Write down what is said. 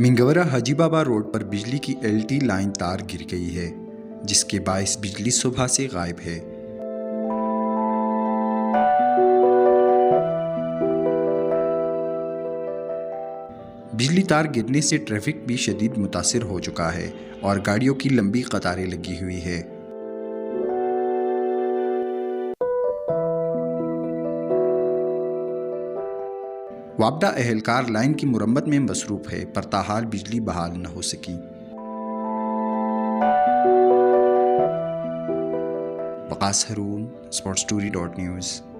मिंगवरा हाजी बाबा road पर बिजली की एलटी लाइन तार गिर गई है, जिसके बायस बिजली सुबह से गायब है। बिजली तार गिरने से ट्रैफिक भी शदीद मुतासिर हो चुका है और गाड़ियों की लंबी कतारें लगी हुई है। वापडा एहलकार लाइन की मुरम्मत में मसरूफ़ है, पर ताहाल बिजली बहाल न हो सकी। वकास हारून, sportstory.news।